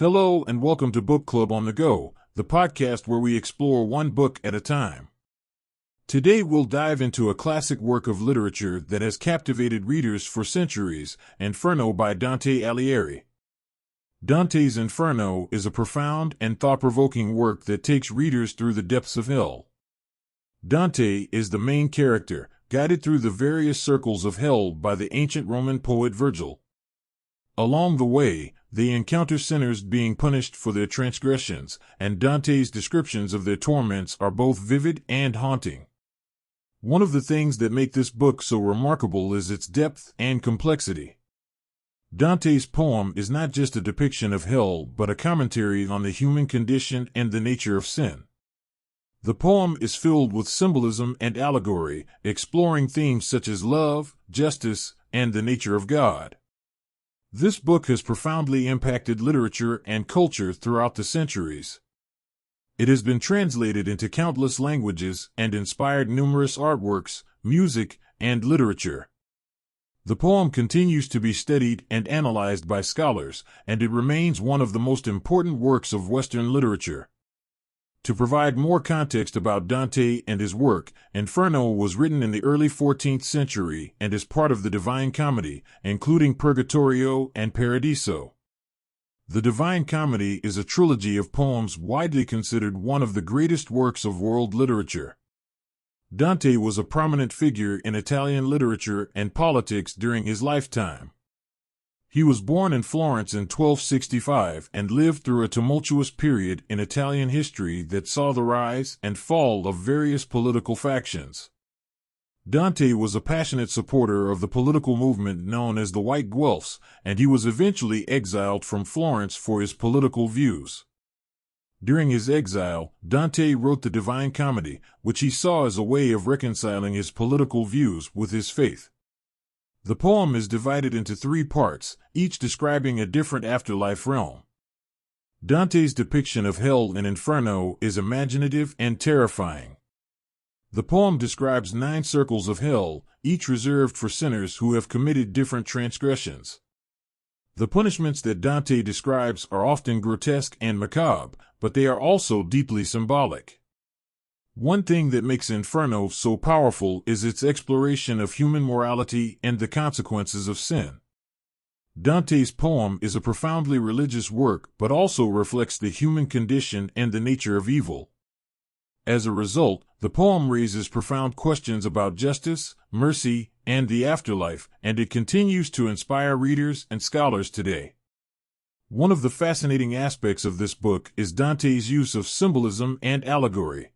Hello and welcome to Book Club on the Go, the podcast where we explore one book at a time. Today we'll dive into a classic work of literature that has captivated readers for centuries, Inferno by Dante Alighieri. Dante's Inferno is a profound and thought-provoking work that takes readers through the depths of hell. Dante is the main character, guided through the various circles of hell by the ancient Roman poet Virgil. Along the way, they encounter sinners being punished for their transgressions, and Dante's descriptions of their torments are both vivid and haunting. One of the things that make this book so remarkable is its depth and complexity. Dante's poem is not just a depiction of hell but a commentary on the human condition and the nature of sin. The poem is filled with symbolism and allegory, exploring themes such as love, justice, and the nature of God. This book has profoundly impacted literature and culture throughout the centuries. It has been translated into countless languages and inspired numerous artworks, music, and literature. The poem continues to be studied and analyzed by scholars, and it remains one of the most important works of Western literature. To provide more context about Dante and his work, Inferno was written in the early 14th century and is part of the Divine Comedy, including Purgatorio and Paradiso. The Divine Comedy is a trilogy of poems widely considered one of the greatest works of world literature. Dante was a prominent figure in Italian literature and politics during his lifetime. He was born in Florence in 1265 and lived through a tumultuous period in Italian history that saw the rise and fall of various political factions. Dante was a passionate supporter of the political movement known as the White Guelphs, and he was eventually exiled from Florence for his political views. During his exile, Dante wrote the Divine Comedy, which he saw as a way of reconciling his political views with his faith. The poem is divided into 3 parts, each describing a different afterlife realm. Dante's depiction of hell in Inferno is imaginative and terrifying. The poem describes 9 circles of hell, each reserved for sinners who have committed different transgressions. The punishments that Dante describes are often grotesque and macabre, but they are also deeply symbolic. One thing that makes Inferno so powerful is its exploration of human morality and the consequences of sin. Dante's poem is a profoundly religious work but also reflects the human condition and the nature of evil. As a result, the poem raises profound questions about justice, mercy, and the afterlife, and it continues to inspire readers and scholars today. One of the fascinating aspects of this book is Dante's use of symbolism and allegory.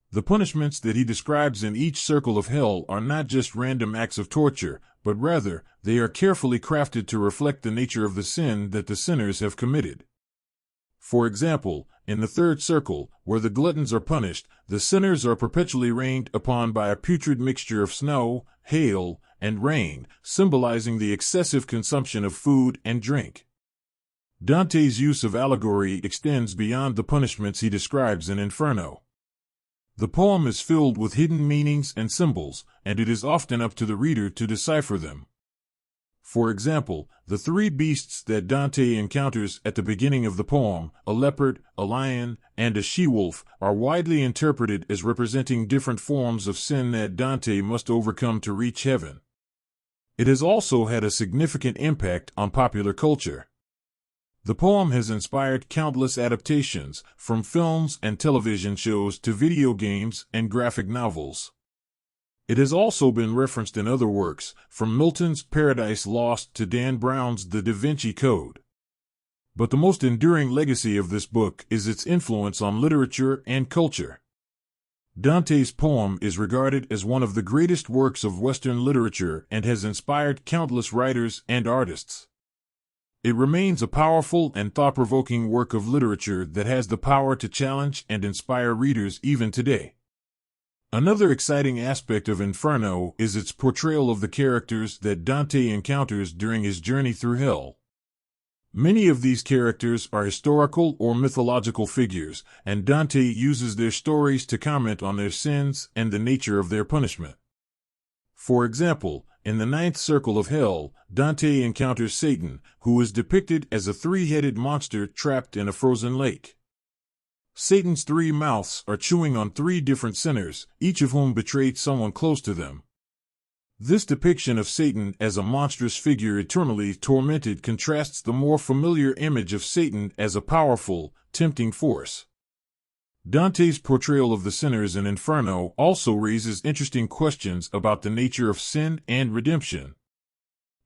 The punishments that he describes in each circle of hell are not just random acts of torture, but rather, they are carefully crafted to reflect the nature of the sin that the sinners have committed. For example, in the 3rd circle, where the gluttons are punished, the sinners are perpetually rained upon by a putrid mixture of snow, hail, and rain, symbolizing the excessive consumption of food and drink. Dante's use of allegory extends beyond the punishments he describes in Inferno. The poem is filled with hidden meanings and symbols, and it is often up to the reader to decipher them. For example, the 3 beasts that Dante encounters at the beginning of the poem, a leopard, a lion, and a she-wolf, are widely interpreted as representing different forms of sin that Dante must overcome to reach heaven. It has also had a significant impact on popular culture. The poem has inspired countless adaptations, from films and television shows to video games and graphic novels. It has also been referenced in other works, from Milton's Paradise Lost to Dan Brown's The Da Vinci Code. But the most enduring legacy of this book is its influence on literature and culture. Dante's poem is regarded as one of the greatest works of Western literature and has inspired countless writers and artists. It remains a powerful and thought-provoking work of literature that has the power to challenge and inspire readers even today. Another exciting aspect of Inferno is its portrayal of the characters that Dante encounters during his journey through hell. Many of these characters are historical or mythological figures, and Dante uses their stories to comment on their sins and the nature of their punishment. For example, In the ninth circle of hell, Dante encounters Satan, who is depicted as a three-headed monster trapped in a frozen lake. Satan's three mouths are chewing on three different sinners, each of whom betrayed someone close to them. This depiction of Satan as a monstrous figure eternally tormented contrasts the more familiar image of Satan as a powerful, tempting force. Dante's portrayal of the sinners in Inferno also raises interesting questions about the nature of sin and redemption.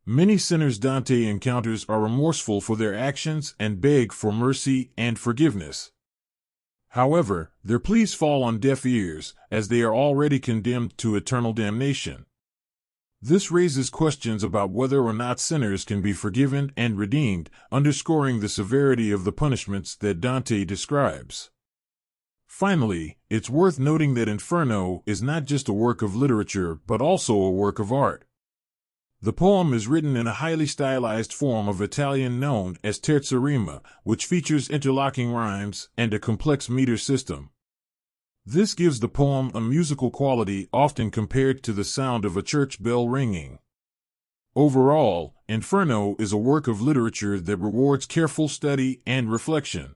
Many sinners Dante encounters are remorseful for their actions and beg for mercy and forgiveness. However, their pleas fall on deaf ears, as they are already condemned to eternal damnation. This raises questions about whether or not sinners can be forgiven and redeemed, underscoring the severity of the punishments that Dante describes. Finally, it's worth noting that Inferno is not just a work of literature but also a work of art. The poem is written in a highly stylized form of Italian known as terza rima, which features interlocking rhymes and a complex meter system. This gives the poem a musical quality often compared to the sound of a church bell ringing. Overall, Inferno is a work of literature that rewards careful study and reflection.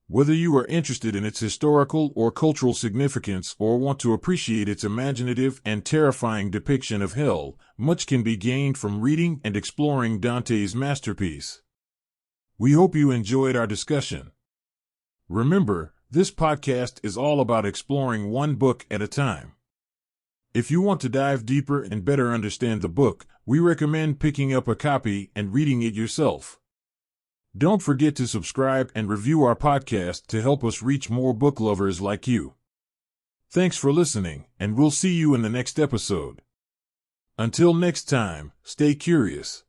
Whether you are interested in its historical or cultural significance or want to appreciate its imaginative and terrifying depiction of hell, much can be gained from reading and exploring Dante's masterpiece. We hope you enjoyed our discussion. Remember, this podcast is all about exploring one book at a time. If you want to dive deeper and better understand the book, we recommend picking up a copy and reading it yourself. Don't forget to subscribe and review our podcast to help us reach more book lovers like you. Thanks for listening, and we'll see you in the next episode. Until next time, stay curious.